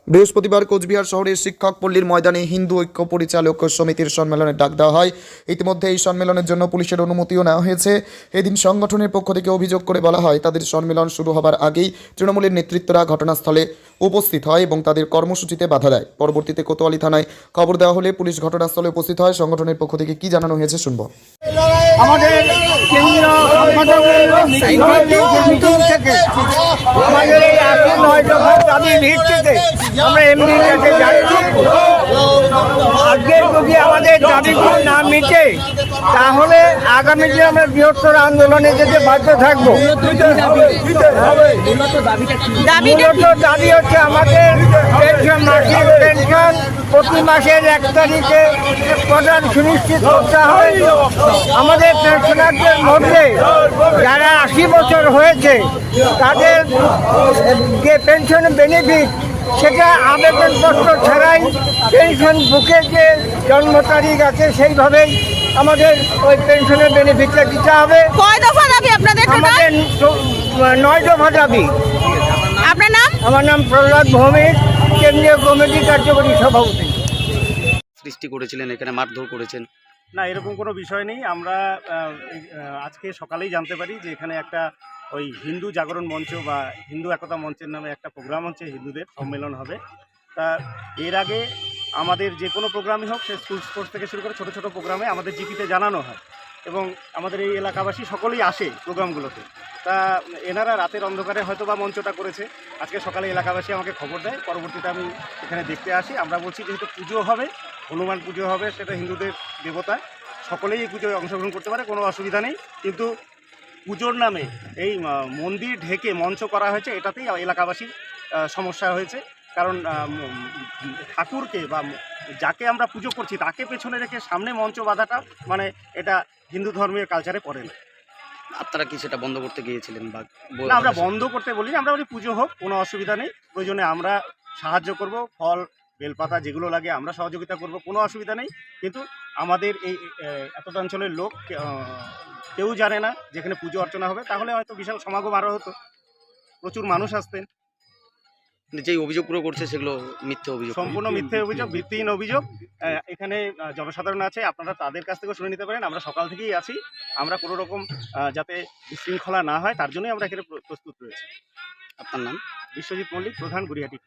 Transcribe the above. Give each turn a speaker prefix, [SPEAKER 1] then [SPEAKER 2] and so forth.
[SPEAKER 1] বৃহস্পতিবার কোচবিহার শহরের শিক্ষক পল্লীর ময়দানে হিন্দু ঐক্য পরিচালক সমিতির সম্মেলনের ডাক দেওয়া হয়। ইতিমধ্যে এই সম্মেলনের জন্য পুলিশের অনুমতিও নেওয়া হয়েছে। এদিন সংগঠনের পক্ষ থেকে অভিযোগ করে বলা হয়, তাদের সম্মেলন শুরু হবার আগেই তৃণমূলের নেতৃত্বরা ঘটনাস্থলে উপস্থিত হয় এবং তাদের কর্মসূচিতে বাধা দেয়। পরবর্তীতে কোতোয়ালি থানায় খবর দেওয়া হলে পুলিশ ঘটনাস্থলে উপস্থিত হয়। সংগঠনের পক্ষ থেকে কি জানানো হয়েছে শুনব।
[SPEAKER 2] আমাদের কেন্দ্রীয় মিটিং থেকে আমাদের এই 8-9 দফার দাবির ভিত্তিতে আমরা এমডির কাছে যাচ্ছি। আজকে যদি আমাদের দাবিগুলো না মিটে তাহলে আগামী দিনে আমরা বৃহত্তর আন্দোলনে যেতে বাধ্য থাকবো। মূলত দাবি হচ্ছে আমাদের পেনশন, মাসিক পেনশন প্রতি মাসের 1 তারিখে প্রদান সুনিশ্চিত করতে হবে। আমাদের পেনশনারদের মধ্যে যারা 80 বছর হয়েছে তাদের যে পেনশন বেনিফিট সেটা আবেদনপত্র ছাড়াই পেনশন বুকে যে জন্ম তারিখ আছে সেইভাবেই আমাদের ওই পেনশনের বেনিফিটটা দিতে হবে।
[SPEAKER 3] কয় দফা দাবি আপনাদের?
[SPEAKER 2] আমাদের 9 দফা দাবি।
[SPEAKER 3] আপনার নাম?
[SPEAKER 2] আমার নাম প্রহ্লাদ ভৌমিক, কেন্দ্রীয় কমিটি কার্যকরী সভাপতি।
[SPEAKER 4] সৃষ্টি করেছিলেন, এখানে মারধর করেছেন?
[SPEAKER 5] না, এরকম কোনো বিষয় নেই। আমরা আজকে সকালেই জানতে পারি যে এখানে একটা ওই হিন্দু জাগরণ মঞ্চ বা হিন্দু একতা মঞ্চের নামে একটা প্রোগ্রাম হচ্ছে, হিন্দুদের সম্মেলন হবে। তা এর আগে আমাদের যে কোনো প্রোগ্রামই হোক, সে স্কুল স্পোর্টস থেকে শুরু করে ছোটো ছোটো প্রোগ্রামে আমাদের জিপিতে জানানো হয় এবং আমাদের এই এলাকাবাসী সকলেই আসে প্রোগ্রামগুলোতে। তা এনারা রাতের অন্ধকারে হয়তো বা মঞ্চটা করেছে। আজকে সকালে এলাকাবাসী আমাকে খবর দেয়, পরবর্তীতে আমি এখানে দেখতে আসি। আমরা বলছি যেহেতু পুজো হবে, হনুমান পুজো হবে, সেটা হিন্দুদের দেবতা, সকলেই এই পুজোয় অংশগ্রহণ করতে পারে, কোনো অসুবিধা নেই। কিন্তু পুজোর নামে এই মন্দির ঢেকে মঞ্চ করা হয়েছে, এটাতেই এলাকাবাসীর সমস্যা হয়েছে। কারণ ঠাকুরকে বা যাকে আমরা পুজো করছি তাকে পেছনে রেখে সামনে মঞ্চ বাঁধাটা মানে এটা হিন্দু ধর্মের কালচারে পড়ে না।
[SPEAKER 4] আপনারা কি সেটা বন্ধ করতে গিয়েছিলেন? বা
[SPEAKER 5] না, আমরা বন্ধ করতে বলিনি, আমরা বলি পুজো হোক, কোনো অসুবিধা নেই, প্রয়োজনে আমরা সাহায্য করব, ফল বেলপাতা যেগুলো লাগে আমরা সহযোগিতা করব, কোনো অসুবিধা নেই। কিন্তু আমাদের এই এতটা অঞ্চলের লোক কেউ জানে না যেখানে পুজো অর্চনা হবে, তাহলে হয়তো বিশাল সমাগম আরও হতো, প্রচুর মানুষ আসতেন।
[SPEAKER 4] যেই অভিযোগগুলো করছে সেগুলো মিথ্যে অভিযোগ,
[SPEAKER 5] সম্পূর্ণ মিথ্যে অভিযোগ, ভিত্তিহীন অভিযোগ। এখানে জনসাধারণ আছে, আপনারা তাদের কাছ থেকেও শুনে নিতে পারেন। আমরা সকাল থেকেই আছি, আমরা কোনো রকম যাতে বিশৃঙ্খলা না হয় তার জন্যই আমরা এখানে প্রস্তুত রয়েছি।
[SPEAKER 4] আপনার নাম?
[SPEAKER 5] বিশ্বজিৎ মল্লিক, প্রধান, গড়িয়াহাটি।